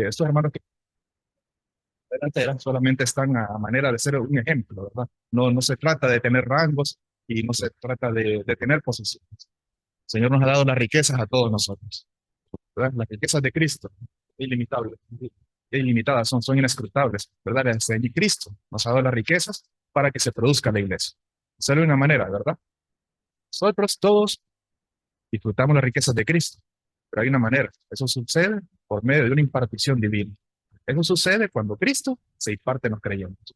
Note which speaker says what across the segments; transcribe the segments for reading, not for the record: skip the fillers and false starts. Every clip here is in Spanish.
Speaker 1: estos hermanos que adelante eran solamente están a manera de ser un ejemplo, ¿verdad? No se trata de tener rangos y no se trata de tener posiciones. El Señor nos ha dado las riquezas a todos nosotros, ¿verdad? Las riquezas de Cristo, ilimitables, ilimitadas, son inescrutables, ¿verdad? Y Cristo nos ha dado las riquezas para que se produzca la iglesia. Solo de una manera, ¿verdad? Nosotros todos disfrutamos las riquezas de Cristo, pero hay una manera. Eso sucede por medio de una impartición divina. Eso sucede cuando Cristo se imparte en los creyentes.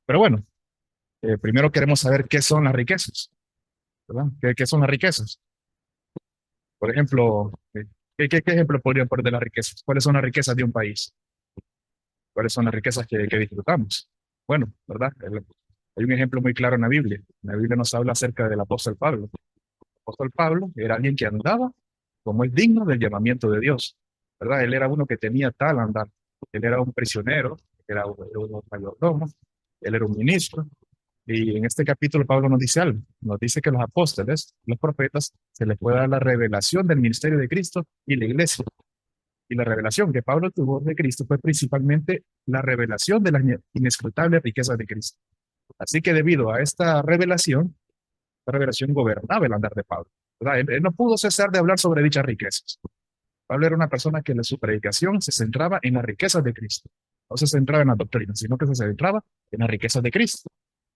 Speaker 1: Pero bueno, primero queremos saber qué son las riquezas, ¿verdad? ¿Qué son las riquezas? Por ejemplo, ¿qué ejemplo podrían poner de las riquezas? ¿Cuáles son las riquezas de un país? ¿Cuáles son las riquezas que disfrutamos? Bueno, ¿verdad? Hay un ejemplo muy claro en la Biblia. En la Biblia nos habla acerca del apóstol Pablo. El apóstol Pablo era alguien que andaba como es digno del llamamiento de Dios, ¿verdad? Él era uno que tenía tal andar. Él era un prisionero, era un mayordomo, él era un ministro. Y en este capítulo Pablo nos dice algo. Nos dice que los apóstoles, los profetas, se les puede dar la revelación del ministerio de Cristo y la iglesia. Y la revelación que Pablo tuvo de Cristo fue principalmente la revelación de las inescrutables riquezas de Cristo. Así que debido a esta revelación, la revelación gobernaba el andar de Pablo, ¿verdad? Él no pudo cesar de hablar sobre dichas riquezas. Pablo era una persona que en su predicación se centraba en las riquezas de Cristo. No se centraba en la doctrina, sino que se centraba en las riquezas de Cristo.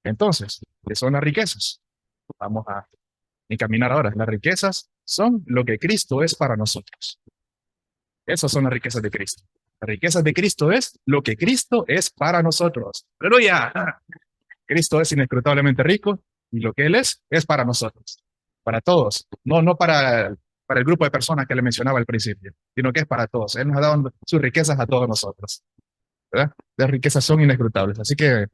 Speaker 1: Entonces, ¿qué son las riquezas? Vamos a encaminar ahora. Las riquezas son lo que Cristo es para nosotros. Esas son las riquezas de Cristo. Las riquezas de Cristo es lo que Cristo es para nosotros. ¡Aleluya! Cristo es inescrutablemente rico y lo que Él es para nosotros, para todos, no para el grupo de personas que le mencionaba al principio, sino que es para todos. Él nos ha dado sus riquezas a todos nosotros, ¿verdad? Las riquezas son inescrutables, así que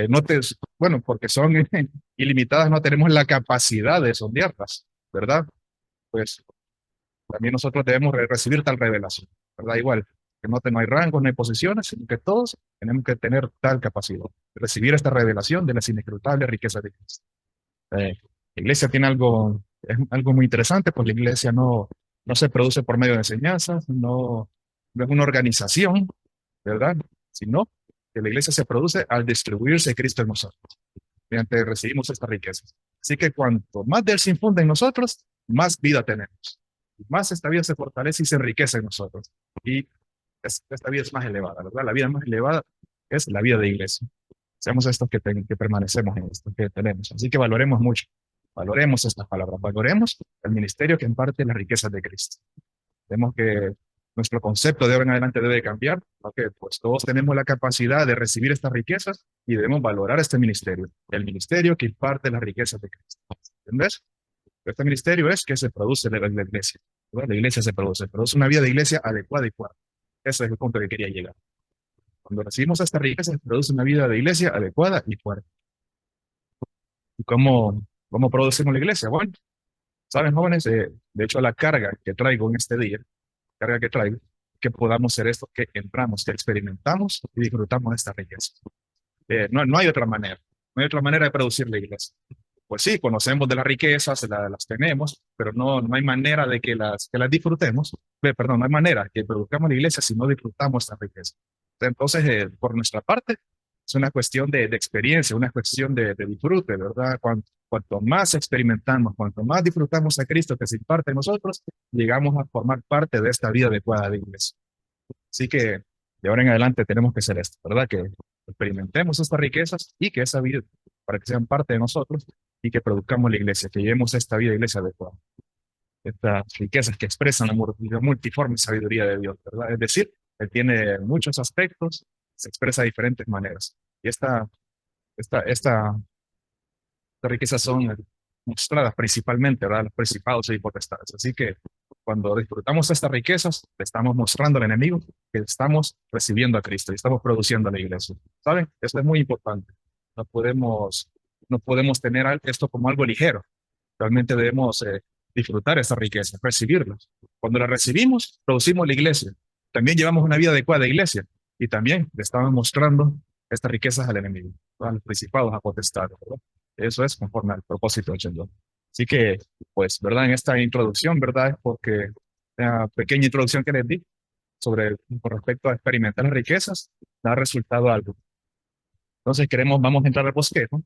Speaker 1: no te, bueno, porque son ilimitadas, no tenemos la capacidad de sondearlas, ¿verdad? Pues también nosotros debemos recibir tal revelación, ¿verdad? Igual, que no hay rangos, no hay posiciones, sino que todos tenemos que tener tal capacidad, de recibir esta revelación de las inescrutables riquezas de Cristo. La iglesia tiene algo, es algo muy interesante, pues la iglesia no se produce por medio de enseñanzas, no es una organización, ¿verdad? Sino que la iglesia se produce al distribuirse Cristo en nosotros, mediante recibimos estas riquezas. Así que cuanto más de Él se infunde en nosotros, más vida tenemos. Y más esta vida se fortalece y se enriquece en nosotros. Y esta vida es más elevada, ¿verdad? La vida más elevada es la vida de iglesia. Seamos estos que permanecemos en esto que tenemos. Así que valoremos mucho. Valoremos estas palabras. Valoremos el ministerio que imparte las riquezas de Cristo. Vemos que nuestro concepto de ahora en adelante debe cambiar, porque pues todos tenemos la capacidad de recibir estas riquezas y debemos valorar este ministerio, el ministerio que imparte las riquezas de Cristo. ¿Entendés? Este ministerio es que se produce de la iglesia, ¿verdad? La iglesia se produce una vida de iglesia adecuada y fuerte. Ese es el punto que quería llegar. Cuando recibimos esta riqueza, se produce una vida de iglesia adecuada y fuerte. ¿Y cómo producimos la iglesia? Bueno, saben, jóvenes, de hecho, la carga que traigo en este día, carga que traigo, que podamos ser esto, que entramos, que experimentamos y disfrutamos de esta riqueza. No hay otra manera, no hay otra manera de producir la iglesia. Pues sí, conocemos de las riquezas, las tenemos, pero no hay manera de que las disfrutemos. Perdón, no hay manera que produzcamos la iglesia si no disfrutamos esta riqueza. Entonces, por nuestra parte, es una cuestión de experiencia, una cuestión de disfrute, ¿verdad? Cuanto más experimentamos, cuanto más disfrutamos a Cristo que se imparte en nosotros, llegamos a formar parte de esta vida adecuada de iglesia. Así que de ahora en adelante tenemos que ser esto, ¿verdad? Que experimentemos estas riquezas y que esa vida, para que sean parte de nosotros y que produzcamos la iglesia, que llevemos esta vida iglesia adecuada. Estas riquezas que expresan la multiforme sabiduría de Dios, ¿verdad? Es decir, Él tiene muchos aspectos, se expresa de diferentes maneras. Y esta riquezas son mostradas principalmente, ¿verdad? Los principados y potestades. Así que cuando disfrutamos estas riquezas, le estamos mostrando al enemigo que estamos recibiendo a Cristo y estamos produciendo a la iglesia. ¿Saben? Esto es muy importante. No podemos, no podemos tener esto como algo ligero. Realmente debemos disfrutar esta riqueza, recibirlas. Cuando la recibimos, producimos la iglesia. También llevamos una vida adecuada de iglesia y también le estamos mostrando estas riquezas al enemigo, a los principados, a potestades, ¿verdad? Eso es conforme al propósito del Señor. Así que, pues, ¿verdad? En esta introducción, ¿verdad? Es porque la pequeña introducción que les di, con respecto a experimentar las riquezas, da resultado algo. Entonces vamos a entrar al bosquejo.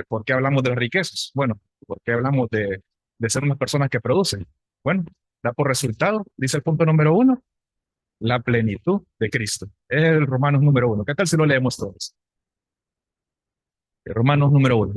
Speaker 1: ¿Por qué hablamos de las riquezas? Bueno, ¿por qué hablamos de ser unas personas que producen? Bueno, da por resultado, dice el punto número uno, la plenitud de Cristo. Es el Romanos número uno. ¿Qué tal si lo leemos todos? El Romanos número uno.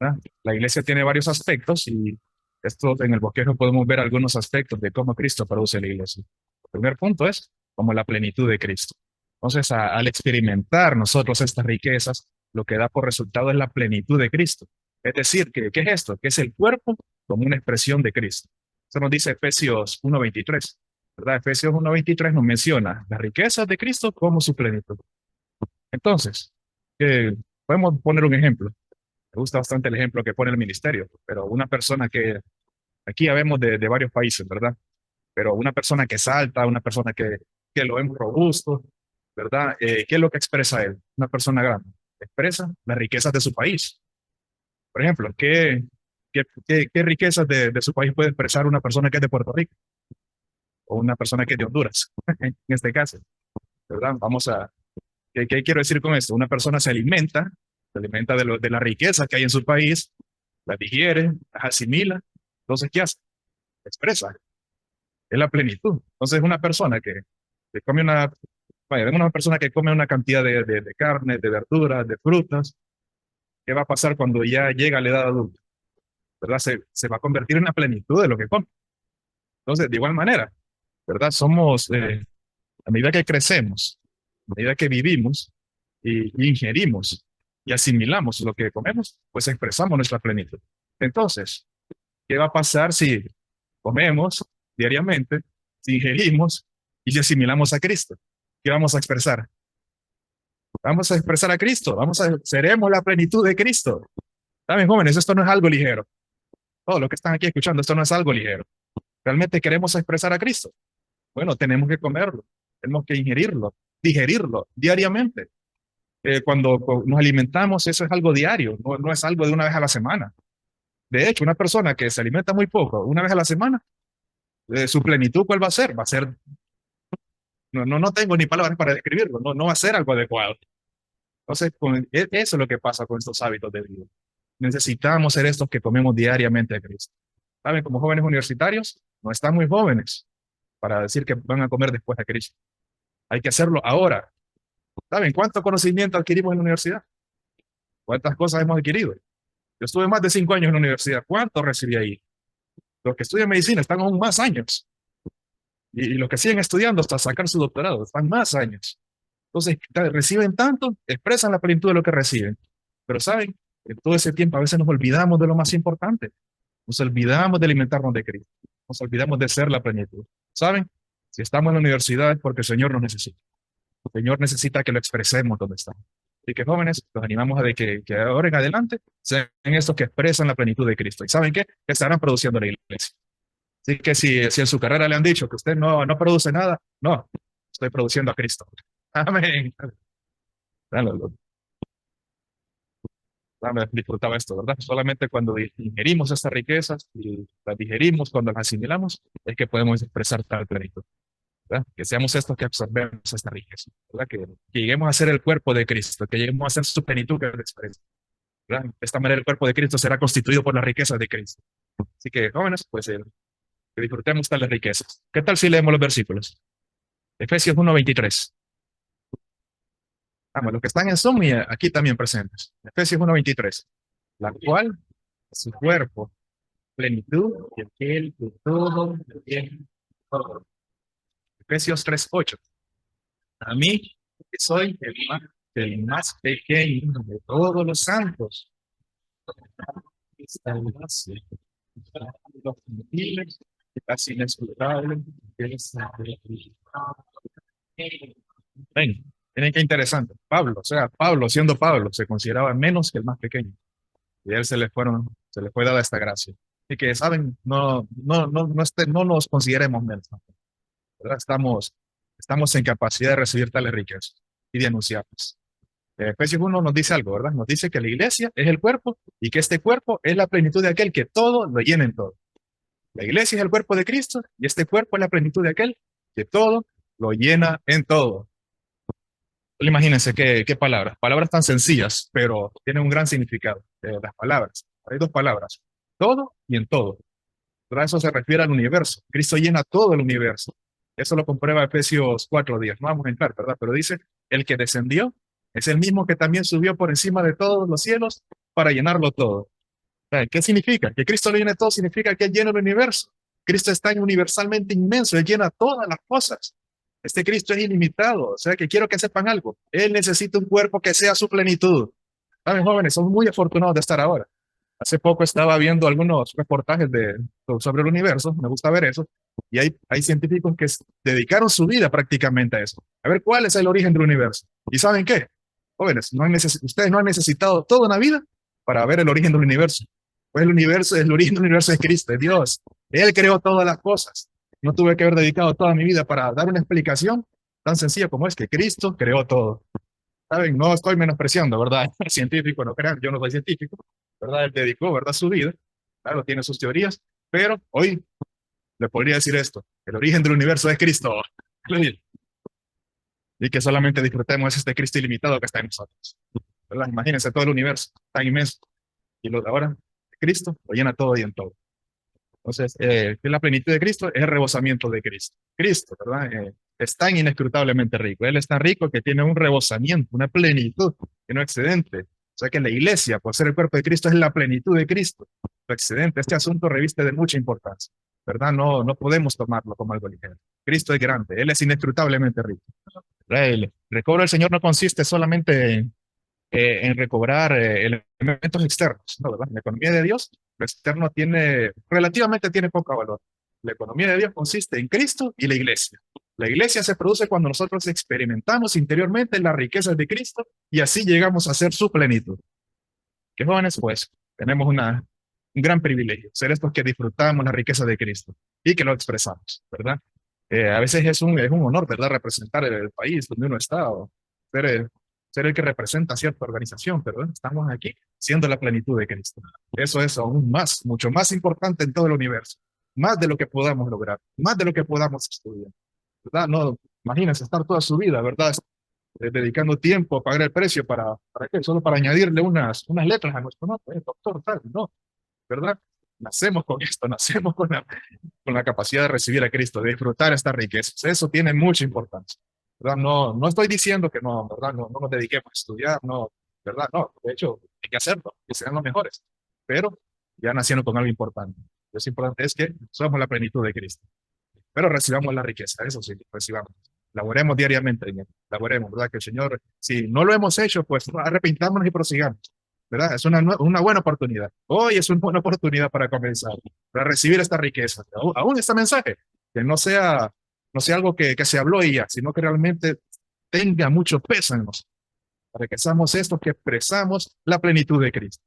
Speaker 1: ¿Verdad? La iglesia tiene varios aspectos y esto en el bosquejo podemos ver algunos aspectos de cómo Cristo produce la iglesia. El primer punto es como la plenitud de Cristo. Entonces, al experimentar nosotros estas riquezas, lo que da por resultado es la plenitud de Cristo. Es decir, ¿qué es esto? Que es el cuerpo como una expresión de Cristo. Eso nos dice Efesios 1:23, ¿verdad? Efesios 1:23 nos menciona las riquezas de Cristo como su plenitud. Entonces, podemos poner un ejemplo. Me gusta bastante el ejemplo que pone el ministerio, pero una persona que, aquí ya vemos de varios países, ¿verdad? Pero una persona que salta, una persona que lo vemos robusto, ¿verdad? ¿Qué es lo que expresa él? Una persona grande. Expresa las riquezas de su país. Por ejemplo, ¿qué riquezas de su país puede expresar una persona que es de Puerto Rico? O una persona que es de Honduras, en este caso, ¿verdad? ¿Qué quiero decir con esto? Una persona se alimenta de la riqueza que hay en su país, la digiere, las asimila. Entonces, ¿qué hace? Expresa. Es la plenitud. Entonces, una persona que come una persona que come una cantidad de carne, de verduras, de frutas, ¿qué va a pasar cuando ya llega a la edad adulta? ¿Verdad? Se va a convertir en la plenitud de lo que come. Entonces, de igual manera, ¿verdad? A medida que crecemos, a medida que vivimos y ingerimos y asimilamos lo que comemos, pues expresamos nuestra plenitud. Entonces, ¿qué va a pasar si comemos diariamente, si ingerimos y si asimilamos a Cristo? ¿Qué vamos a expresar? Vamos a expresar a Cristo, seremos la plenitud de Cristo. ¿Saben, jóvenes? Esto no es algo ligero. Todos los que están aquí escuchando, esto no es algo ligero. ¿Realmente queremos expresar a Cristo? Bueno, tenemos que comerlo, tenemos que ingerirlo, digerirlo diariamente. Cuando nos alimentamos, eso es algo diario, no es algo de una vez a la semana. De hecho, una persona que se alimenta muy poco, una vez a la semana, su plenitud, ¿cuál va a ser? Va a ser, no tengo ni palabras para describirlo, no va a ser algo adecuado. Entonces, eso es lo que pasa con estos hábitos de vida. Necesitamos ser estos que comemos diariamente a Cristo. ¿Saben? Como jóvenes universitarios, no están muy jóvenes para decir que van a comer después a Cristo. Hay que hacerlo ahora. ¿Saben cuánto conocimiento adquirimos en la universidad? ¿Cuántas cosas hemos adquirido? Yo estuve más de 5 años en la universidad. ¿Cuánto recibí ahí? Los que estudian medicina están aún más años. Y los que siguen estudiando hasta sacar su doctorado están más años. Entonces, reciben tanto, expresan la plenitud de lo que reciben. Pero saben, en todo ese tiempo a veces nos olvidamos de lo más importante. Nos olvidamos de alimentarnos de Cristo. Nos olvidamos de ser la plenitud. ¿Saben? Si estamos en la universidad es porque el Señor nos necesita. El Señor necesita que lo expresemos donde estamos. Así que jóvenes, los animamos a de que ahora en adelante sean estos que expresan la plenitud de Cristo. ¿Y saben qué? Que estarán produciendo la iglesia. Así que si en su carrera le han dicho que usted no produce nada, no, estoy produciendo a Cristo. Amén. Dale, disfrutaba esto, ¿verdad? Solamente cuando ingerimos estas riquezas y las digerimos, cuando las asimilamos, es que podemos expresar tal plenitud, ¿verdad? Que seamos estos que absorbemos esta riqueza, ¿verdad? Que lleguemos a ser el cuerpo de Cristo, que lleguemos a ser su plenitud que Él expresa, ¿verdad? De esta manera el cuerpo de Cristo será constituido por las riquezas de Cristo. Así que, jóvenes, pues que disfrutemos tales riquezas. ¿Qué tal si leemos los versículos? Efesios 1:23. Vamos, los que están en Zoom y aquí también presentes. Efesios 1:23. La cual, su cuerpo, plenitud, y aquel que todo lo tiene todo. Efesios 3:8. A mí, que soy el más pequeño de todos los santos, esta gracia, los gentiles, que casi inescrutable, que es ven, miren qué interesante. Pablo, o sea, Pablo, siendo Pablo, se consideraba menos que el más pequeño. Y a él se le fue dada esta gracia. Y que, ¿saben? No nos consideremos menos, ¿verdad? Estamos en capacidad de recibir tales riquezas y de anunciarlas. Efesios 1 nos dice algo, ¿verdad? Nos dice que la iglesia es el cuerpo y que este cuerpo es la plenitud de aquel que todo lo llena en todo. La iglesia es el cuerpo de Cristo y este cuerpo es la plenitud de aquel que todo lo llena en todo. Imagínense qué palabras, palabras tan sencillas, pero tienen un gran significado. Las palabras, hay dos palabras, todo y en todo. ¿Verdad? Eso se refiere al universo. Cristo llena todo el universo. Eso lo comprueba Efesios 4:10. No vamos a entrar, ¿verdad? Pero dice, el que descendió es el mismo que también subió por encima de todos los cielos para llenarlo todo. ¿Qué significa? Que Cristo lo llene todo significa que Él llena el universo. Cristo es tan universalmente inmenso, Él llena todas las cosas. Este Cristo es ilimitado, o sea que quiero que sepan algo. Él necesita un cuerpo que sea su plenitud. ¿Saben, jóvenes? Somos muy afortunados de estar ahora. Hace poco estaba viendo algunos reportajes sobre el universo, me gusta ver eso, y hay científicos que dedicaron su vida prácticamente a eso. A ver cuál es el origen del universo. ¿Y saben qué? Jóvenes, ustedes no han necesitado toda una vida para ver el origen del universo. Pues el origen del universo es Cristo, es Dios. Él creó todas las cosas. No tuve que haber dedicado toda mi vida para dar una explicación tan sencilla como es que Cristo creó todo. ¿Saben? No estoy menospreciando, ¿verdad? El científico, no crean, yo no soy científico, ¿verdad? Él dedicó, ¿verdad? Su vida, claro, tiene sus teorías, pero hoy le podría decir esto, el origen del universo es Cristo. Y que solamente disfrutemos este Cristo ilimitado que está en nosotros, ¿verdad? Imagínense todo el universo, tan inmenso, y lo de ahora, Cristo lo llena todo y en todo. Entonces, ¿qué es la plenitud de Cristo? Es el rebosamiento de Cristo. Cristo, ¿verdad? Es tan inescrutablemente rico. Él es tan rico que tiene un rebosamiento, una plenitud, que no es excedente. O sea que la iglesia, por ser el cuerpo de Cristo, es la plenitud de Cristo. Lo excedente, este asunto reviste de mucha importancia, ¿verdad? No podemos tomarlo como algo ligero. Cristo es grande, Él es inescrutablemente rico. El recobro del Señor no consiste solamente en recobrar elementos externos, ¿no? ¿Verdad? La economía de Dios, lo externo relativamente tiene poco valor. La economía de Dios consiste en Cristo y la iglesia. La iglesia se produce cuando nosotros experimentamos interiormente las riquezas de Cristo y así llegamos a ser su plenitud. Que jóvenes, pues, tenemos un gran privilegio, ser estos que disfrutamos la riqueza de Cristo y que lo expresamos, ¿verdad? A veces es un honor, ¿verdad? Representar el país donde uno está o ser, ser el que representa cierta organización, ¿verdad? Estamos aquí siendo la plenitud de Cristo. Eso es aún más, mucho más importante en todo el universo, más de lo que podamos lograr, más de lo que podamos estudiar, ¿verdad? No, imagínense estar toda su vida, ¿verdad? Dedicando tiempo a pagar el precio ¿para qué? Solo para añadirle unas letras a nuestro nombre, doctor, tal, no, ¿verdad? Nacemos con esto, nacemos con la capacidad de recibir a Cristo, de disfrutar estas riquezas. Eso tiene mucha importancia, ¿verdad? No estoy diciendo que no, ¿verdad? No nos dediquemos a estudiar, no, ¿verdad? No, de hecho, hay que hacerlo, que sean los mejores, pero ya naciendo con algo importante. Lo importante es que somos la plenitud de Cristo, pero recibamos la riqueza, eso sí, recibamos. Laboremos diariamente en él, laboremos, ¿verdad? Que el Señor, si no lo hemos hecho, pues arrepentámonos y prosigamos, ¿verdad? Es una buena oportunidad. Hoy es una buena oportunidad para comenzar, para recibir esta riqueza, aún este mensaje, que no sea algo que se habló y ya, sino que realmente tenga mucho peso en nosotros, para que seamos estos que expresamos la plenitud de Cristo.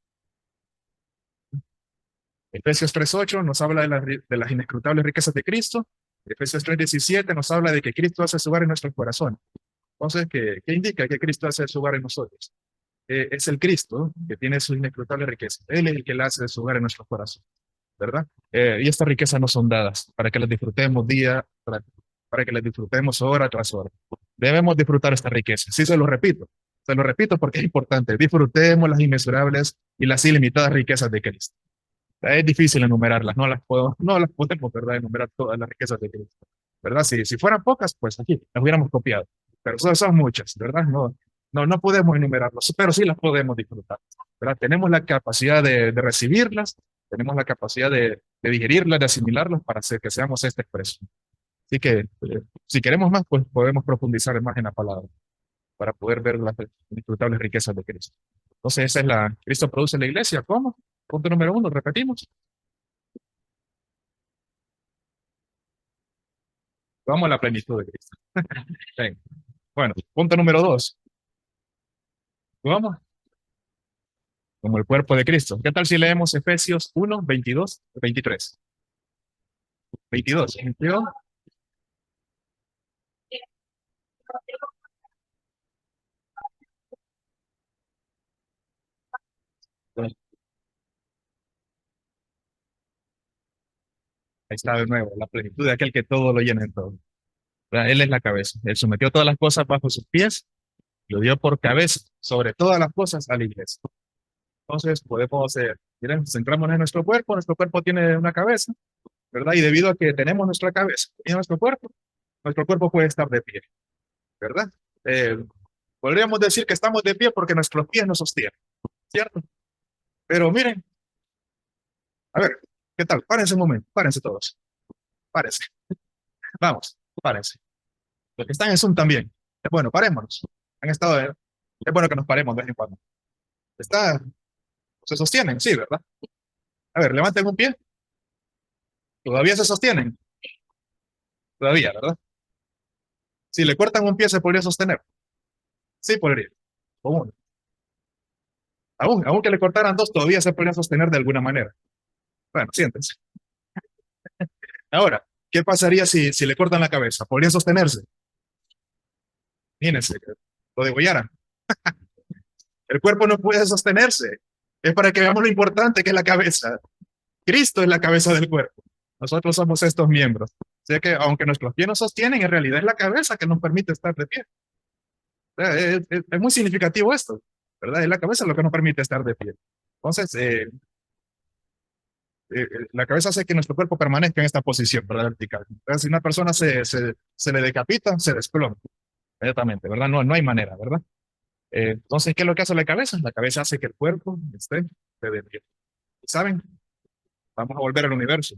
Speaker 1: Efesios 3:8 nos habla de las inescrutables riquezas de Cristo. Efesios 3:17 nos habla de que Cristo hace su hogar en nuestros corazones. Entonces, ¿qué indica que Cristo hace su hogar en nosotros? Es el Cristo que tiene su inescrutable riqueza. Él es el que la hace su hogar en nuestros corazones, ¿verdad? Y estas riquezas no son dadas para que las disfrutemos para que las disfrutemos hora tras hora. Debemos disfrutar esta riqueza. Sí, se lo repito porque es importante. Disfrutemos las inmensurables y las ilimitadas riquezas de Cristo. Es difícil enumerarlas, no las podemos, ¿verdad? Enumerar todas las riquezas de Cristo, ¿verdad? Si fueran pocas, pues aquí las hubiéramos copiado, pero son muchas, ¿verdad? No podemos enumerarlas, pero sí las podemos disfrutar, ¿verdad? Tenemos la capacidad de recibirlas, tenemos la capacidad de digerirlas, de asimilarlas para hacer que seamos esta expresión. Así que, si queremos más, pues podemos profundizar más en la palabra para poder ver las disfrutables riquezas de Cristo. Entonces, Cristo produce la iglesia, ¿cómo? Punto número 1, repetimos. Vamos a la plenitud de Cristo. Bien. Bueno, punto número 2. Vamos como el cuerpo de Cristo. ¿Qué tal si leemos Efesios 1:22, 23? 22. 22. Ahí está de nuevo, la plenitud de aquel que todo lo llena en todo. ¿Verdad? Él es la cabeza. Él sometió todas las cosas bajo sus pies, lo dio por cabeza sobre todas las cosas a la iglesia. Entonces podemos, miren, centrarnos en nuestro cuerpo tiene una cabeza, ¿verdad? Y debido a que tenemos nuestra cabeza y nuestro cuerpo puede estar de pie, ¿verdad? Eh, Podríamos decir que estamos de pie porque nuestros pies nos sostienen, ¿cierto? Pero miren, a ver, ¿qué tal? Párense un momento, párense todos, párense, vamos, párense. Los que están en Zoom también. Es bueno, parémonos. Han estado, es bueno que nos paremos de vez en cuando. Está, se sostienen, sí, ¿verdad? A ver, levanten un pie. Todavía se sostienen, todavía, ¿verdad? Si le cortan un pie, se podría sostener. Sí, podría. Con uno. Aún que le cortaran dos, todavía se podría sostener de alguna manera. Bueno, siéntense. Ahora, ¿qué pasaría si le cortan la cabeza? ¿Podría sostenerse? Imagínense, que lo degollaran. El cuerpo no puede sostenerse. Es para que veamos lo importante que es la cabeza. Cristo es la cabeza del cuerpo. Nosotros somos estos miembros. O sea que aunque nuestros pies nos sostienen, en realidad es la cabeza que nos permite estar de pie. O sea, es muy significativo esto, ¿verdad? Es la cabeza lo que nos permite estar de pie. Entonces, la cabeza hace que nuestro cuerpo permanezca en esta posición, ¿verdad? Vertical. Entonces, si una persona se le decapita, se desploma inmediatamente, ¿verdad? No hay manera, ¿verdad? Entonces, ¿qué es lo que hace la cabeza? La cabeza hace que el cuerpo esté de pie. ¿Y saben? Vamos a volver al universo.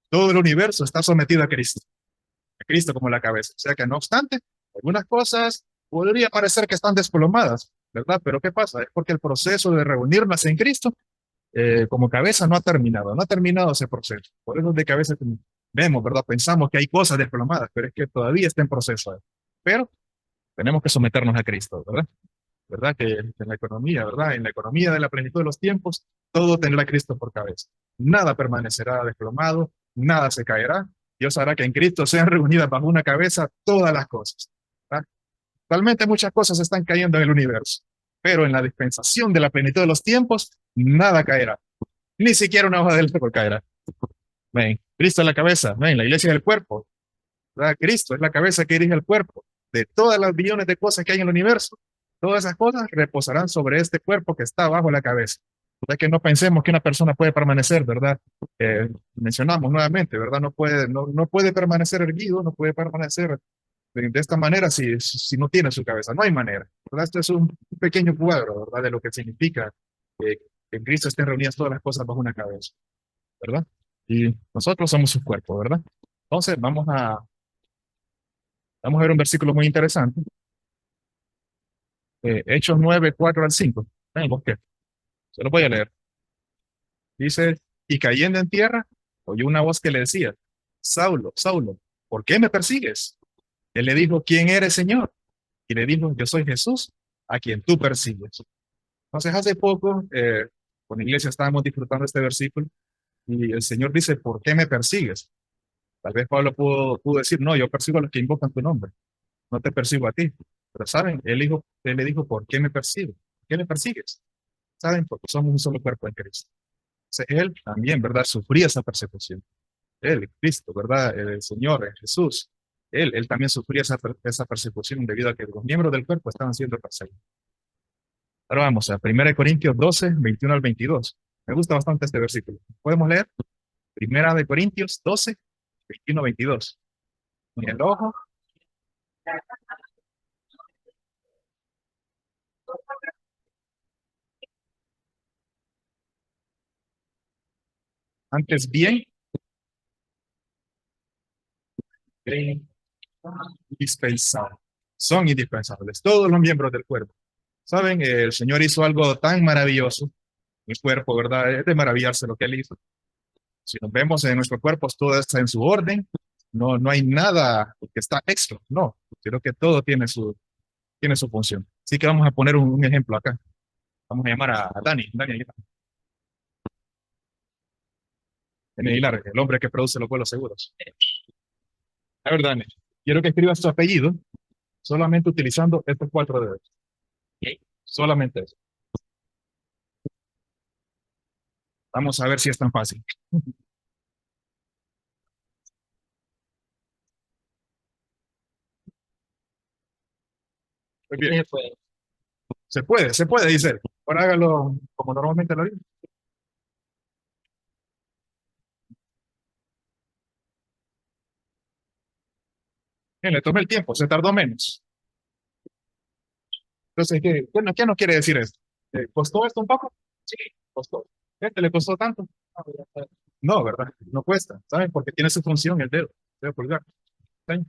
Speaker 1: Todo el universo está sometido a Cristo como la cabeza. O sea que no obstante, algunas cosas podría parecer que están desplomadas, ¿verdad? Pero ¿qué pasa? Es porque el proceso de reunirlas en Cristo como cabeza no ha terminado ese proceso. Por eso es de que a veces vemos, ¿verdad? Pensamos que hay cosas desplomadas, pero es que todavía está en proceso. Pero tenemos que someternos a Cristo, ¿verdad? ¿Verdad? Que en la economía, ¿verdad? En la economía de la plenitud de los tiempos, todo tendrá a Cristo por cabeza. Nada permanecerá desplomado, nada se caerá. Dios hará que en Cristo sean reunidas bajo una cabeza todas las cosas. ¿Verdad? Actualmente muchas cosas están cayendo en el universo, pero en la dispensación de la plenitud de los tiempos, nada caerá. Ni siquiera una hoja del árbol caerá. Ven, Cristo es la cabeza, ven, la iglesia es el cuerpo. ¿Verdad? Cristo es la cabeza que dirige el cuerpo. De todas las billones de cosas que hay en el universo, todas esas cosas reposarán sobre este cuerpo que está bajo la cabeza. O sea que no pensemos que una persona puede permanecer, ¿verdad? Mencionamos nuevamente, ¿verdad? No puede permanecer erguido, no puede permanecer de esta manera si no tiene su cabeza. No hay manera, ¿verdad? Esto es un pequeño cuadro, ¿verdad? De lo que significa eh, que en Cristo estén reunidas todas las cosas bajo una cabeza, ¿verdad? Y nosotros somos su cuerpo, ¿verdad? Entonces, vamos a ver un versículo muy interesante. Hechos 9 4 al 5. Tengo que, se lo voy a leer. Dice, y cayendo en tierra, oyó una voz que le decía, Saulo, Saulo, ¿por qué me persigues? Él le dijo, ¿quién eres, Señor? Y le dijo, yo soy Jesús, a quien tú persigues. Entonces, hace poco, con la iglesia estábamos disfrutando este versículo y el Señor dice, ¿por qué me persigues? Tal vez Pablo pudo decir, no, yo persigo a los que invocan tu nombre, no te persigo a ti. Pero saben, él le dijo, ¿por qué me persigues? ¿Por qué me persigues? ¿Saben? Porque somos un solo cuerpo en Cristo. Entonces, él también, ¿verdad? Sufría esa persecución. Él, Cristo, ¿verdad? El Señor, Jesús. Él también sufría esa persecución debido a que los miembros del cuerpo estaban siendo perseguidos. Ahora vamos a 1 Corintios 12, 21 al 22. Me gusta bastante este versículo. ¿Podemos leer? 1 Corintios 12, 21 al 22. En el ojo, antes bien, bien indispensables. Son indispensables. Todos los miembros del cuerpo. ¿Saben? El Señor hizo algo tan maravilloso. El cuerpo, ¿verdad? Es de maravillarse lo que Él hizo. Si nos vemos en nuestro cuerpo, todo está en su orden. No hay nada que está extra. No. Creo que todo tiene su función. Así que vamos a poner un ejemplo acá. Vamos a llamar a Dani. Dani Aguilar. Dani Aguilar, el hombre que produce los vuelos seguros. A ver, Dani, quiero que escribas su apellido solamente utilizando estos cuatro dedos. Solamente eso. Vamos a ver si es tan fácil. Muy bien. Se puede, dice. Ahora hágalo como normalmente lo digo. Bien, le tomé el tiempo, se tardó menos. Entonces, ¿qué nos quiere decir esto? ¿Costó esto un poco? Sí, costó. ¿Este le costó tanto? No, ¿verdad? No cuesta, ¿saben? Porque tiene su función el dedo pulgar. Ven,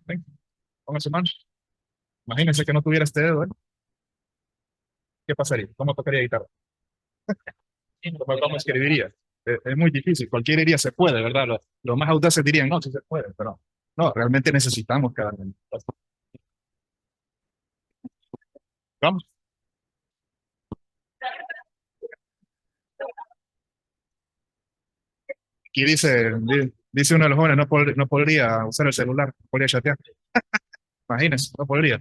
Speaker 1: ponga su mano. Imagínense que no tuviera este dedo, ¿eh? ¿Qué pasaría? ¿Cómo tocaría guitarra? ¿Cómo escribiría? Es muy difícil. Cualquier diría se puede, ¿verdad? Los más audaces dirían no, sí se puede, pero no, realmente necesitamos cada uno. Vamos. Aquí dice uno de los jóvenes, no podría usar el celular, no podría chatear. Imagínense, no podría.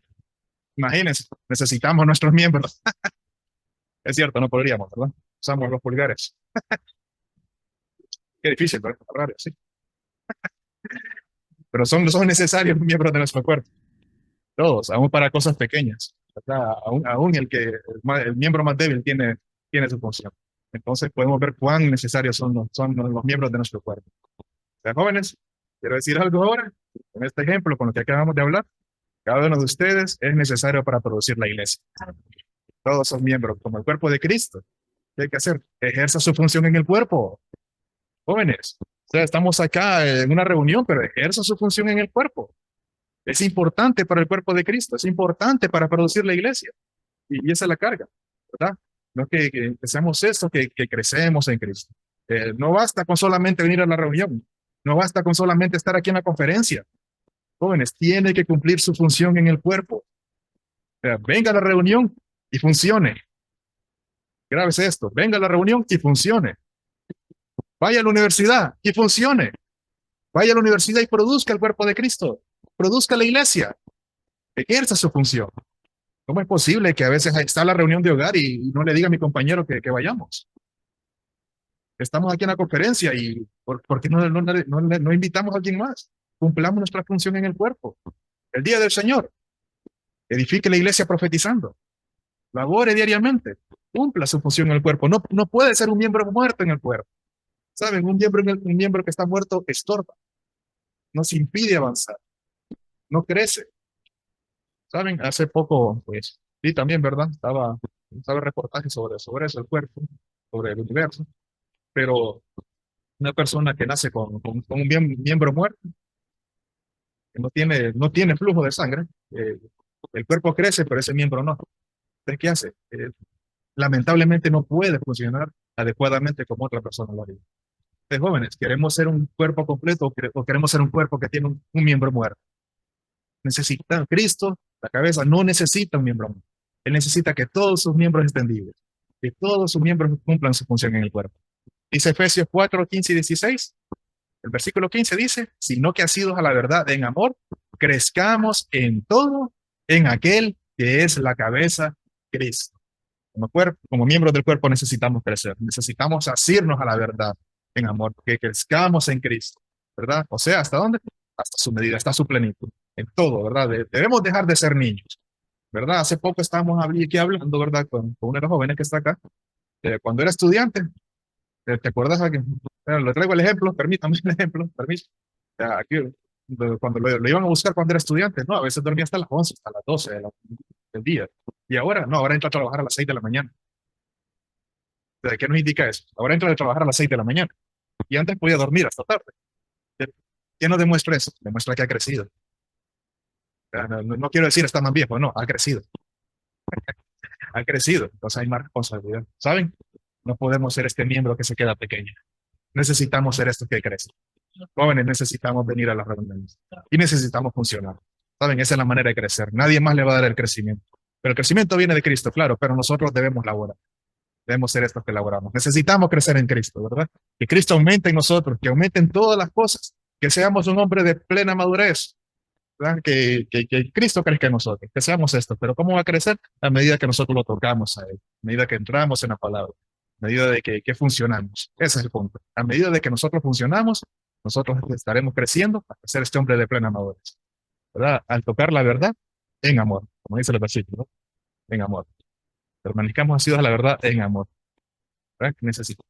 Speaker 1: Imagínense, necesitamos nuestros miembros. Es cierto, no podríamos, ¿verdad? Usamos los pulgares. Qué difícil, pero es raro, sí. Pero son necesarios los miembros de nuestro cuerpo. Todos, aún para cosas pequeñas. ¿Verdad? Aún el miembro más débil tiene su función. Entonces podemos ver cuán necesarios son los miembros de nuestro cuerpo. O sea, jóvenes, quiero decir algo ahora. En este ejemplo, con lo que acabamos de hablar, cada uno de ustedes es necesario para producir la iglesia. Todos son miembros, como el cuerpo de Cristo. ¿Qué hay que hacer? Ejerza su función en el cuerpo. Jóvenes, o sea, estamos acá en una reunión, pero ejerza su función en el cuerpo. Es importante para el cuerpo de Cristo, es importante para producir la iglesia. Y esa es la carga, ¿verdad? No que seamos esto, que crecemos en Cristo. No basta con solamente venir a la reunión, no basta con solamente estar aquí en la conferencia. Jóvenes, tiene que cumplir su función en el cuerpo. O sea, venga a la reunión y funcione. Grábese esto, venga a la reunión y funcione. Vaya a la universidad y funcione. Vaya a la universidad y produzca el cuerpo de Cristo. Produzca la iglesia. Ejerza su función. ¿Cómo es posible que a veces está la reunión de hogar y no le diga a mi compañero que vayamos? Estamos aquí en la conferencia y ¿por qué no invitamos a alguien más? Cumplamos nuestra función en el cuerpo. El día del Señor, edifique la iglesia profetizando. Labore diariamente. Cumpla su función en el cuerpo. No puede ser un miembro muerto en el cuerpo. ¿Saben? Un miembro que está muerto estorba. Nos impide avanzar. No crece. ¿Saben? Hace poco, pues, y también, ¿verdad? Estaba reportaje sobre eso, el cuerpo, sobre el universo, pero una persona que nace con un miembro muerto, que no tiene flujo de sangre, el cuerpo crece, pero ese miembro no. Entonces, ¿qué hace? Lamentablemente no puede funcionar adecuadamente como otra persona lo haría. Entonces, jóvenes, ¿queremos ser un cuerpo completo o queremos ser un cuerpo que tiene un miembro muerto? Necesita Cristo, la cabeza no necesita un miembro más. Él necesita que todos sus miembros estén vivos, que todos sus miembros cumplan su función en el cuerpo. Dice Efesios 4, 15 y 16. El versículo 15 dice, sino que asidos a la verdad en amor, crezcamos en todo en aquel que es la cabeza, Cristo. Como miembros del cuerpo necesitamos crecer, necesitamos asirnos a la verdad en amor, que crezcamos en Cristo, ¿verdad? O sea, ¿hasta dónde? Hasta su medida, hasta su plenitud, en todo, ¿verdad? Debemos dejar de ser niños, ¿verdad? Hace poco estábamos aquí hablando, ¿verdad? Con uno de los jóvenes que está acá, cuando era estudiante, ¿te acuerdas? Le traigo el ejemplo, permítame el ejemplo, permiso. Aquí, cuando lo iban a buscar cuando era estudiante, no, a veces dormía hasta las 11, hasta las 12 del día. Y ahora, no, ahora entra a trabajar a las 6 de la mañana. ¿De qué nos indica eso? Ahora entra a trabajar a las 6 de la mañana. Y antes podía dormir hasta tarde. ¿Qué nos demuestra eso? Demuestra que ha crecido. No quiero decir está más viejo, no, ha crecido. Ha crecido, entonces hay más responsabilidad. ¿Saben? No podemos ser este miembro que se queda pequeño. Necesitamos ser estos que crecen. Jóvenes necesitamos venir a las reuniones y necesitamos funcionar. ¿Saben? Esa es la manera de crecer. Nadie más le va a dar el crecimiento. Pero el crecimiento viene de Cristo, claro, pero nosotros debemos laborar. Debemos ser estos que laboramos. Necesitamos crecer en Cristo, ¿verdad? Que Cristo aumente en nosotros, que aumenten todas las cosas, que seamos un hombre de plena madurez, ¿verdad? Que Cristo crezca en nosotros, que seamos estos. Pero ¿cómo va a crecer? A medida que nosotros lo tocamos a Él, a medida que entramos en la palabra, a medida de que funcionamos. Ese es el punto. A medida de que nosotros funcionamos, nosotros estaremos creciendo hasta ser este hombre de plena madurez, ¿verdad? Al tocar la verdad en amor, como dice el versículo. en amor. Permanezcamos asidos a la verdad en amor. ¿Verdad?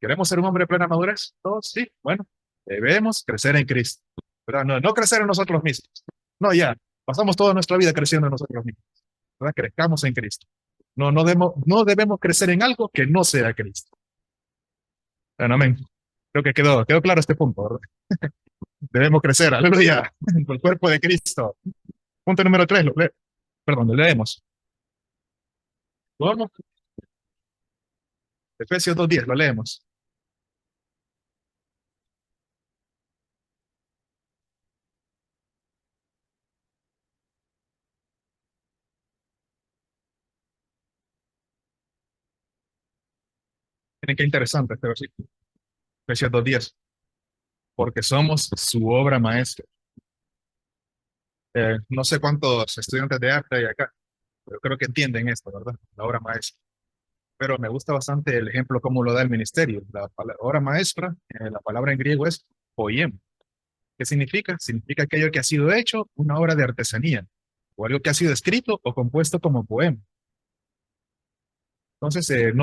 Speaker 1: ¿Queremos ser un hombre de plena madurez? Todos, sí. Bueno, debemos crecer en Cristo. ¿Verdad? No, no crecer en nosotros mismos. No, ya. Pasamos toda nuestra vida creciendo en nosotros mismos. ¿Verdad? Crezcamos en Cristo. No debemos crecer en algo que no sea Cristo. Bueno, amén. Creo que quedó claro este punto, ¿verdad? Debemos crecer, aleluya, en el cuerpo de Cristo. Punto número 3, perdón, lo leemos. ¿Cómo? Efesios 2:10, lo leemos. Miren qué interesante este versículo. Efesios 2:10. Porque somos su obra maestra. No sé cuántos estudiantes de arte hay acá, pero creo que entienden esto, ¿verdad? La obra maestra. Pero me gusta bastante el ejemplo como lo da el ministerio. La obra maestra, la palabra en griego es poiem. ¿Qué significa? Significa aquello que ha sido hecho, una obra de artesanía, o algo que ha sido escrito o compuesto como poema. Entonces,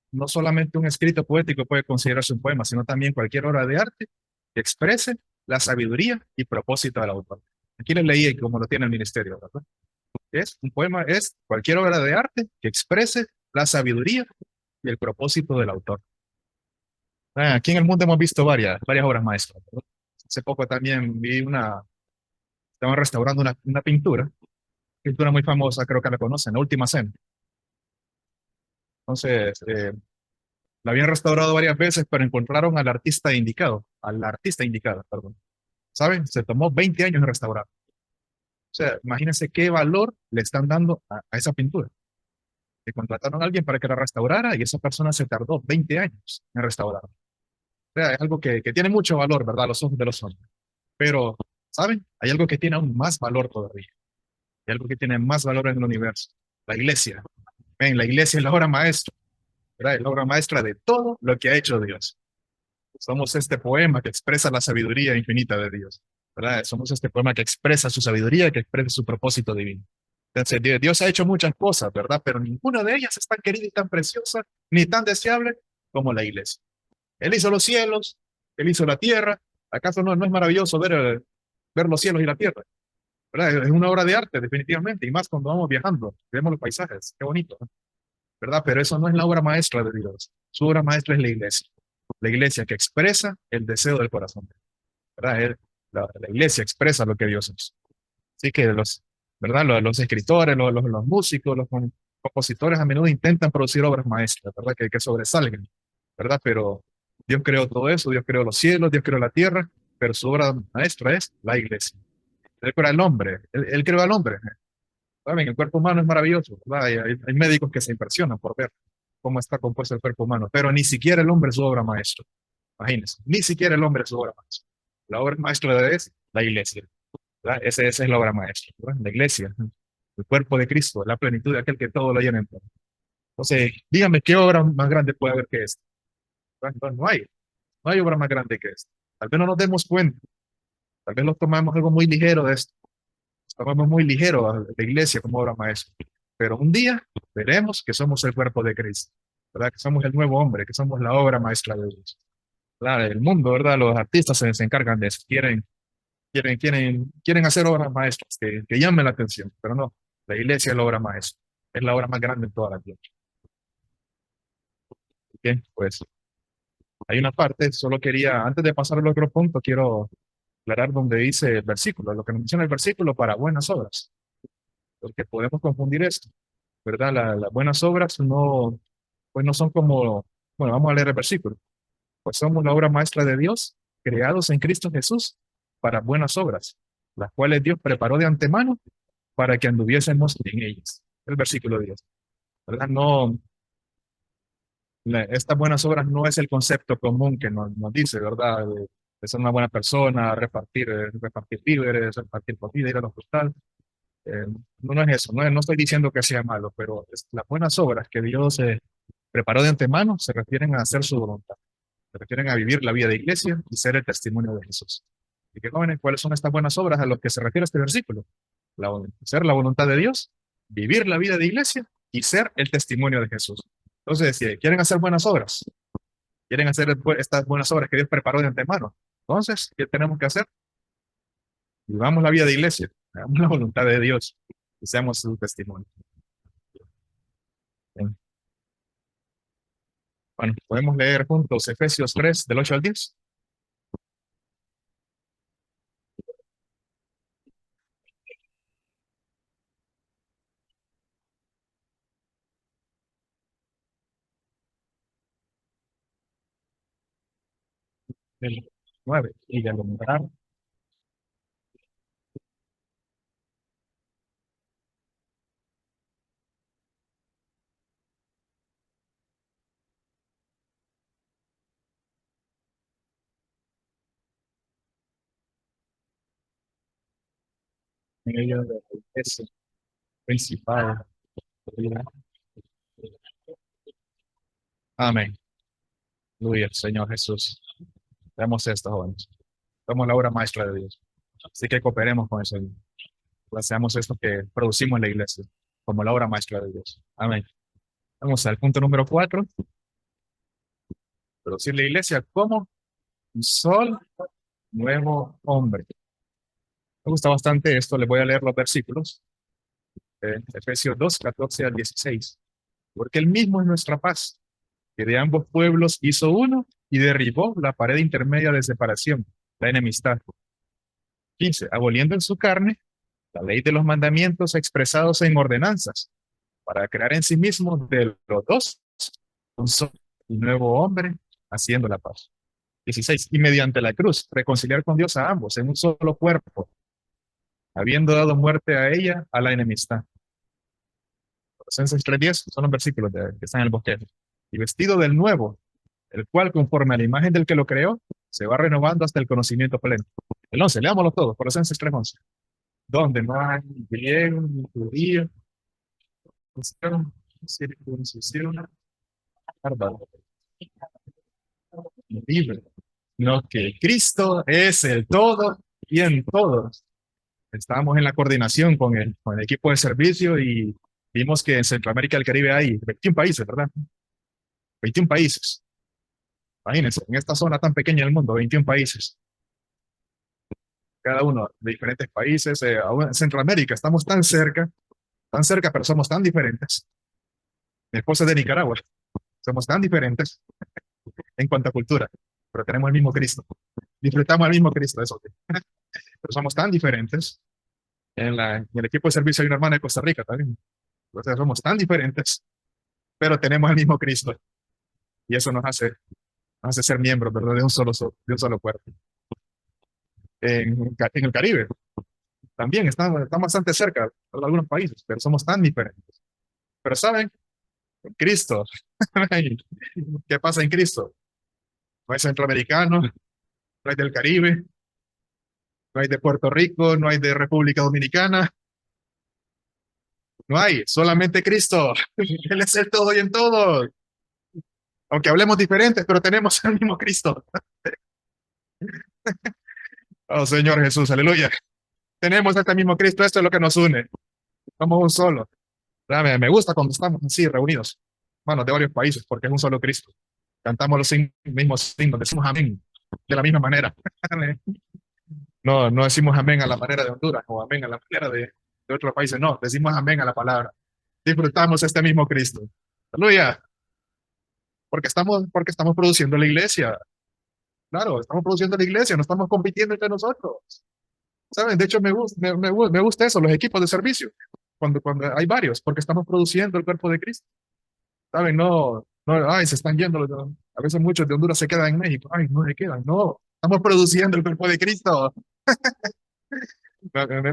Speaker 1: no solamente un escrito poético puede considerarse un poema, sino también cualquier obra de arte que exprese la sabiduría y propósito del autor. Aquí les leí como lo tiene el ministerio, ¿verdad? Un poema es cualquier obra de arte que exprese la sabiduría y el propósito del autor. Aquí en el mundo hemos visto varias obras maestras, ¿verdad? Hace poco también estaban restaurando una pintura muy famosa, creo que la conocen, La Última Cena. Entonces, la habían restaurado varias veces, pero encontraron al artista indicado, perdón. ¿Saben? Se tomó 20 años en restaurar. O sea, imagínense qué valor le están dando a esa pintura. Le contrataron a alguien para que la restaurara y esa persona se tardó 20 años en restaurar. O sea, es algo que tiene mucho valor, ¿verdad? A los ojos de los hombres. Pero, ¿saben? Hay algo que tiene aún más valor todavía. Hay algo que tiene más valor en el universo. La iglesia. Ven, la iglesia es la obra maestra, ¿verdad? Es la obra maestra de todo lo que ha hecho Dios. Somos este poema que expresa la sabiduría infinita de Dios, ¿verdad? Somos este poema que expresa su sabiduría, que expresa su propósito divino. Entonces, Dios ha hecho muchas cosas, ¿verdad? Pero ninguna de ellas es tan querida y tan preciosa, ni tan deseable como la iglesia. Él hizo los cielos, Él hizo la tierra. ¿Acaso no es maravilloso ver los cielos y la tierra? ¿Verdad? Es una obra de arte, definitivamente, y más cuando vamos viajando, vemos los paisajes, qué bonito, ¿no? ¿Verdad? Pero eso no es la obra maestra de Dios. Su obra maestra es la iglesia que expresa el deseo del corazón, ¿verdad? La iglesia expresa lo que Dios es. Así que ¿verdad? Los escritores, los músicos, compositores a menudo intentan producir obras maestras, ¿verdad? Que sobresalgan, ¿verdad? Pero Dios creó todo eso, Dios creó los cielos, Dios creó la tierra, pero su obra maestra es la iglesia. Él creó al hombre, él creó al hombre. ¿Saben? El cuerpo humano es maravilloso, ¿verdad? Hay médicos que se impresionan por ver cómo está compuesto el cuerpo humano, pero ni siquiera el hombre es su obra maestra. Imagínense, ni siquiera el hombre es su obra maestra. La obra maestra es la iglesia, ¿verdad? Esa es la obra maestra, ¿verdad? La iglesia, el cuerpo de Cristo, la plenitud de aquel que todo lo llena en todo. Entonces, dígame, ¿qué obra más grande puede haber que esta? Entonces, no hay obra más grande que esta. Tal vez no nos demos cuenta, tal vez lo tomamos algo muy ligero de esto, tomamos muy ligero a la iglesia como obra maestra, pero un día veremos que somos el cuerpo de Cristo, ¿verdad? Que somos el nuevo hombre, que somos la obra maestra de Dios. Claro, el mundo, ¿verdad? Los artistas se encargan de eso, quieren hacer obras maestras que llamen la atención, pero no, la iglesia es la obra maestra, es la obra más grande en toda la tierra. Bien, pues hay una parte, solo quería, antes de pasar al otro punto, quiero aclarar donde dice el versículo, lo que nos menciona el versículo para buenas obras, porque podemos confundir esto, ¿verdad? Las buenas obras pues no son como, bueno, vamos a leer el versículo, pues somos la obra maestra de Dios, creados en Cristo Jesús para buenas obras, las cuales Dios preparó de antemano para que anduviésemos en ellas. El versículo 10, ¿verdad? No, estas buenas obras no es el concepto común que nos dice, ¿verdad? De ser una buena persona, repartir víveres, repartir comida, ir al hospital. No es eso, no estoy diciendo que sea malo, pero las buenas obras que Dios preparó de antemano se refieren a hacer su voluntad, se refieren a vivir la vida de iglesia y ser el testimonio de Jesús. ¿Y qué jóvenes, cuáles son estas buenas obras a las que se refiere este versículo? Hacer la voluntad de Dios vivir la vida de iglesia y ser el testimonio de Jesús. Entonces, si quieren hacer buenas obras, quieren hacer estas buenas obras que Dios preparó de antemano, entonces, ¿qué tenemos que hacer? Vivamos la vida de iglesia, hagamos la voluntad de Dios y seamos su testimonio. Bien. Bueno, podemos leer juntos Efesios 3, del 8 al 10. Del 9 y del alumbrar en medio de ese principal. Amén. Aleluya, Señor Jesús. Veamos esto, jóvenes. Somos la obra maestra de Dios. Así que cooperemos con el Señor. Seamos esto que producimos en la iglesia, como la obra maestra de Dios. Amén. Vamos al punto número 4. Producir la iglesia como un sol nuevo hombre. Me gusta bastante esto. Les voy a leer los versículos. Efesios 2, 14 al 16. Porque Él mismo es nuestra paz, que de ambos pueblos hizo uno y derribó la pared intermedia de separación, la enemistad. 15. Aboliendo en su carne la ley de los mandamientos expresados en ordenanzas, para crear en sí mismo de los dos un solo y nuevo hombre, haciendo la paz. 16. Y mediante la cruz, reconciliar con Dios a ambos en un solo cuerpo, habiendo dado muerte a ella, a la enemistad. Colosenses 3:10 son los versículos que están en el bosquejo. Y vestido del nuevo, el cual conforme a la imagen del que lo creó, se va renovando hasta el conocimiento pleno. El 11, leámoslo todos, Colosenses 3:11. Donde no hay griego ni judío, circuncisión, bárbaro, libre, no, que Cristo es el todo y en todos. Estábamos en la coordinación con el equipo de servicio y vimos que en Centroamérica y el Caribe hay 21 países, ¿verdad? 21 países. Imagínense, en esta zona tan pequeña del mundo, 21 países. Cada uno de diferentes países. En Centroamérica estamos tan cerca, pero somos tan diferentes. Mi esposa es de Nicaragua. Somos tan diferentes en cuanto a cultura, pero tenemos el mismo Cristo. Disfrutamos el mismo Cristo, eso. Pero somos tan diferentes. En el equipo de servicio hay una hermana de Costa Rica también. O sea, somos tan diferentes, pero tenemos el mismo Cristo. Y eso nos hace ser miembros, ¿verdad? De un solo cuerpo. En el Caribe también estamos bastante cerca de algunos países, pero somos tan diferentes. Pero ¿saben? En Cristo, ¿qué pasa en Cristo? No hay centroamericano, no hay del Caribe, no hay de Puerto Rico, no hay de República Dominicana, no hay, solamente Cristo. Él es el todo y en todo. Aunque hablemos diferentes, pero tenemos el mismo Cristo. Oh, Señor Jesús, aleluya. Tenemos este mismo Cristo, esto es lo que nos une. Somos un solo. Me gusta cuando estamos así reunidos, hermanos de varios países, porque es un solo Cristo. Cantamos los mismos signos, decimos amén de la misma manera. No, no decimos amén a la manera de Honduras o amén a la manera de otros países, no, decimos amén a la palabra. Disfrutamos este mismo Cristo. Aleluya. Porque estamos produciendo la iglesia. Claro, estamos produciendo la iglesia, no estamos compitiendo entre nosotros. ¿Saben? De hecho, me gusta eso, los equipos de servicio, cuando hay varios, porque estamos produciendo el cuerpo de Cristo. ¿Saben? No, no, ay, se están yendo. A veces muchos de Honduras se quedan en México. Ay, no se quedan. No, estamos produciendo el cuerpo de Cristo.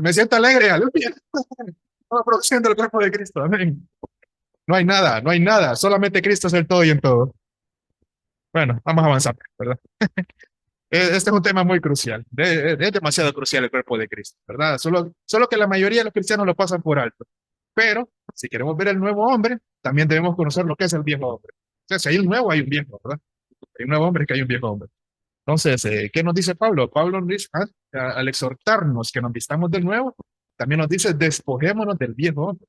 Speaker 1: Me siento alegre, aleluya. Estamos produciendo el cuerpo de Cristo. Amén. No hay nada, no hay nada. Solamente Cristo es el todo y en todo. Bueno, vamos a avanzar, ¿verdad? Este es un tema muy crucial. Es demasiado crucial el cuerpo de Cristo, ¿verdad? Solo que la mayoría de los cristianos lo pasan por alto. Pero si queremos ver el nuevo hombre, también debemos conocer lo que es el viejo hombre. O sea, si hay un nuevo, hay un viejo, ¿verdad? Hay un nuevo hombre que hay un viejo hombre. Entonces, ¿qué nos dice Pablo? Pablo nos dice, al exhortarnos que nos vistamos del nuevo, también nos dice, despojémonos del viejo hombre.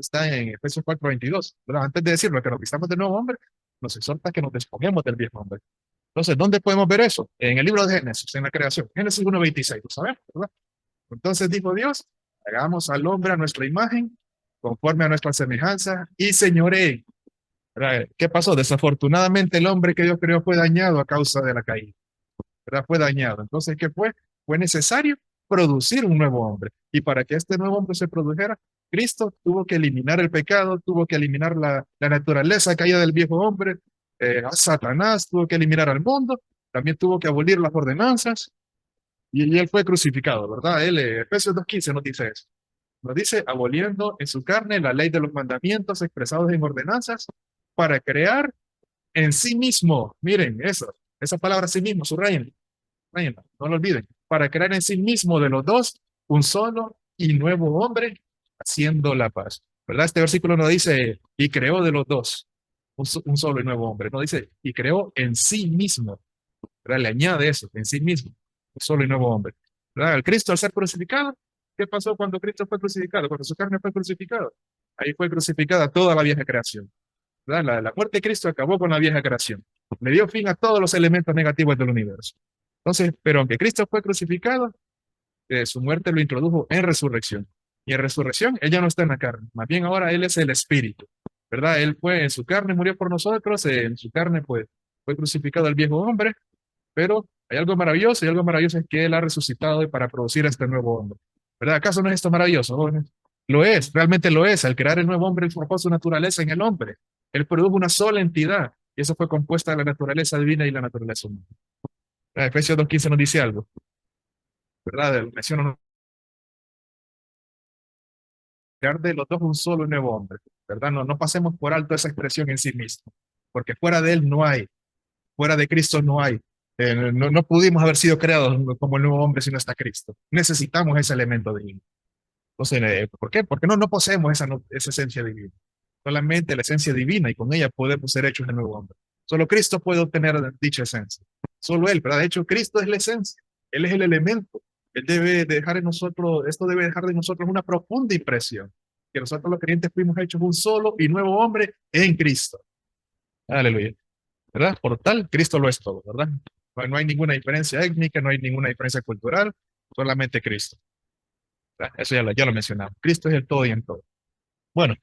Speaker 1: está en Efesios 4:22, ¿verdad? Antes de decirlo, que nos vistamos del nuevo hombre, nos exhorta que nos despojemos del viejo hombre. Entonces, ¿dónde podemos ver eso? En el libro de Génesis, en la creación. Génesis 1:26, ¿lo sabemos, verdad? Entonces dijo Dios, hagamos al hombre a nuestra imagen, conforme a nuestra semejanza, y señoree. ¿Verdad? ¿Qué pasó? Desafortunadamente el hombre que Dios creó fue dañado a causa de la caída, ¿verdad? Fue dañado. Entonces, ¿qué fue? Fue necesario producir un nuevo hombre. Y para que este nuevo hombre se produjera, Cristo tuvo que eliminar el pecado, tuvo que eliminar la naturaleza caída del viejo hombre, a Satanás, tuvo que eliminar al mundo, también tuvo que abolir las ordenanzas, y él fue crucificado, ¿verdad? Él, Efesios 2:15 nos dice eso. Nos dice, aboliendo en su carne la ley de los mandamientos expresados en ordenanzas para crear en sí mismo, miren eso, esa palabra sí mismo, subrayen, no lo olviden, para crear en sí mismo de los dos un solo y nuevo hombre, haciendo la paz. ¿Verdad? Este versículo no dice, y creó de los dos un solo y nuevo hombre, no dice, y creó en sí mismo, ¿verdad? Le añade eso, en sí mismo, un solo y nuevo hombre. ¿Verdad? El Cristo al ser crucificado, ¿qué pasó cuando Cristo fue crucificado? Cuando su carne fue crucificada. Ahí fue crucificada toda la vieja creación. ¿Verdad? La muerte de Cristo acabó con la vieja creación. Le dio fin a todos los elementos negativos del universo. Entonces, pero aunque Cristo fue crucificado, su muerte lo introdujo en resurrección. Y en resurrección, él ya no está en la carne. Más bien ahora él es el espíritu. ¿Verdad? Él fue en su carne, murió por nosotros. En su carne, pues, fue crucificado el viejo hombre. Pero hay algo maravilloso, y algo maravilloso es que Él ha resucitado para producir a este nuevo hombre. ¿Verdad? ¿Acaso no es esto maravilloso, jóvenes? Lo es, realmente lo es. Al crear el nuevo hombre, Él forjó su naturaleza en el hombre. Él produjo una sola entidad, y eso fue compuesta de la naturaleza divina y la naturaleza humana. Efesios 2:15 nos dice algo, ¿verdad? Menciona crear de los dos un solo y nuevo hombre, ¿verdad? No pasemos por alto esa expresión en sí mismo, porque fuera de Él no hay. Fuera de Cristo no hay. No pudimos haber sido creados como el nuevo hombre si no está Cristo. Necesitamos ese elemento divino. Entonces, ¿por qué? Porque no poseemos esa esencia divina. Solamente la esencia divina y con ella podemos ser hechos de nuevo hombre. Solo Cristo puede obtener dicha esencia. Solo Él, ¿verdad? De hecho, Cristo es la esencia. Él es el elemento. Él debe dejar en nosotros, esto debe dejar de nosotros una profunda impresión. Que nosotros los creyentes fuimos hechos un solo y nuevo hombre en Cristo. Aleluya. ¿Verdad? Por tal, Cristo lo es todo, ¿verdad? No hay ninguna diferencia étnica, no hay ninguna diferencia cultural, solamente Cristo. ¿Verdad? Eso ya lo mencionamos. Cristo es el todo y en todo. Bueno,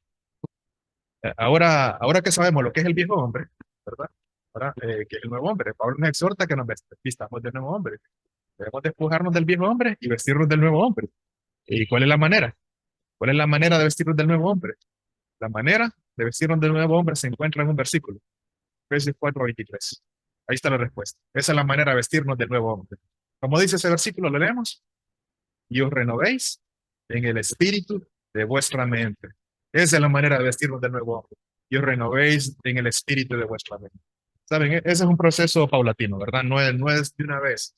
Speaker 1: ahora que sabemos lo que es el viejo hombre, ¿verdad? Ahora, que el nuevo hombre, Pablo nos exhorta que nos vistamos del nuevo hombre. Debemos despojarnos del viejo hombre y vestirnos del nuevo hombre. ¿Y cuál es la manera? ¿Cuál es la manera de vestirnos del nuevo hombre? La manera de vestirnos del nuevo hombre se encuentra en un versículo. Efesios 4:23. Ahí está la respuesta. Esa es la manera de vestirnos del nuevo hombre. Como dice ese versículo, lo leemos. Y os renovéis en el espíritu de vuestra mente. Esa es la manera de vestirnos del nuevo hombre. Y os renovéis en el espíritu de vuestra mente. Saben, ese es un proceso paulatino, ¿verdad? No es de una vez,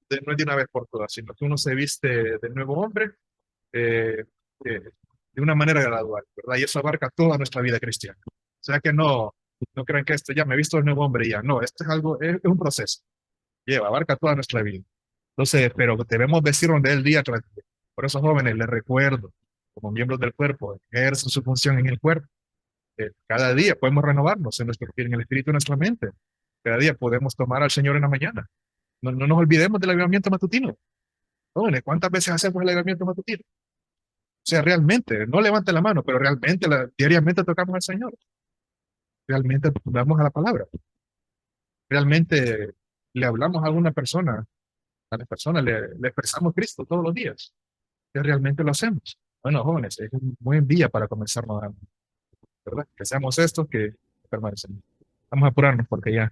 Speaker 1: no es de una vez por todas, sino que uno se viste del nuevo hombre eh, de una manera gradual, ¿verdad? Y eso abarca toda nuestra vida cristiana. O sea que no crean que esto ya me he visto el nuevo hombre y ya. No, esto es algo, es un proceso. Abarca toda nuestra vida. Entonces, pero debemos vestirnos de él día tras día. Por eso, jóvenes, les recuerdo, como miembros del cuerpo, ejercen su función en el cuerpo. Cada día podemos renovarnos en el espíritu de nuestra mente. Cada día podemos tomar al Señor en la mañana. No nos olvidemos del avivamiento matutino. Jóvenes, ¿cuántas veces hacemos el avivamiento matutino? O sea, realmente, no levante la mano, pero realmente, diariamente tocamos al Señor. Realmente damos a la palabra. Realmente le hablamos a alguna persona, a las personas le expresamos Cristo todos los días. Que realmente lo hacemos. Bueno, jóvenes, es un buen día para comenzar nuevamente, ¿verdad? Que seamos estos que permanecen. Vamos a apurarnos porque ya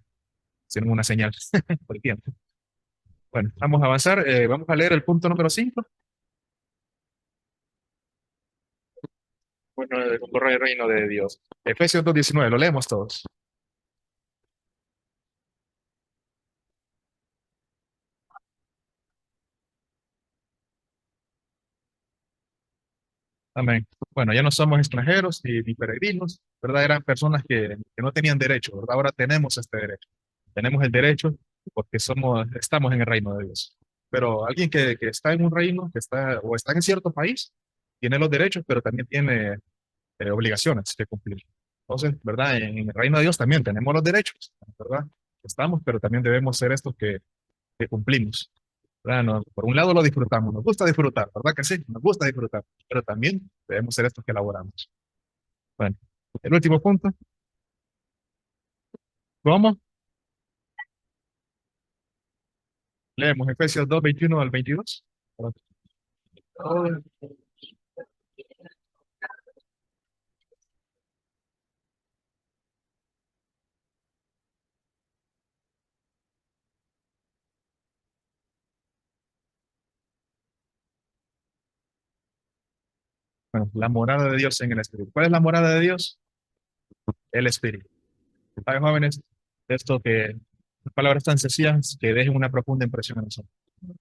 Speaker 1: tienen una señal por el tiempo. Bueno, vamos a avanzar. Vamos a leer el punto número 5. Bueno, corre el reino de Dios. Efesios 2:19, lo leemos todos. Amén. Bueno, ya no somos extranjeros ni peregrinos, ¿verdad? Eran personas que no tenían derecho, ¿verdad? Ahora tenemos este derecho. Tenemos el derecho porque estamos en el reino de Dios. Pero alguien que está en un reino, que está o está en cierto país, tiene los derechos, pero también tiene obligaciones que cumplir. Entonces, ¿verdad? En el reino de Dios también tenemos los derechos, ¿verdad? Estamos, pero también debemos ser estos que cumplimos. ¿Verdad? Por un lado lo disfrutamos, nos gusta disfrutar, ¿verdad que sí? Nos gusta disfrutar, pero también debemos ser estos que elaboramos. Bueno, el último punto, ¿cómo? Leemos Efesios 2 21 al 22. Bueno, la morada de Dios en el Espíritu. ¿Cuál es la morada de Dios? El Espíritu. ¿Saben, jóvenes? Esto que, palabras tan sencillas que dejen una profunda impresión en nosotros.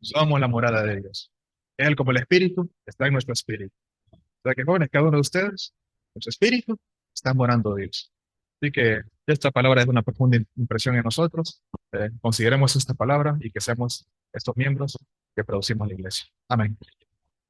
Speaker 1: Somos la morada de Dios. Él, como el Espíritu, está en nuestro espíritu. O sea que, jóvenes, cada uno de ustedes, en su espíritu, está morando Dios. Así que esta palabra es una profunda impresión en nosotros. Consideremos esta palabra y que seamos estos miembros que producimos la iglesia. Amén.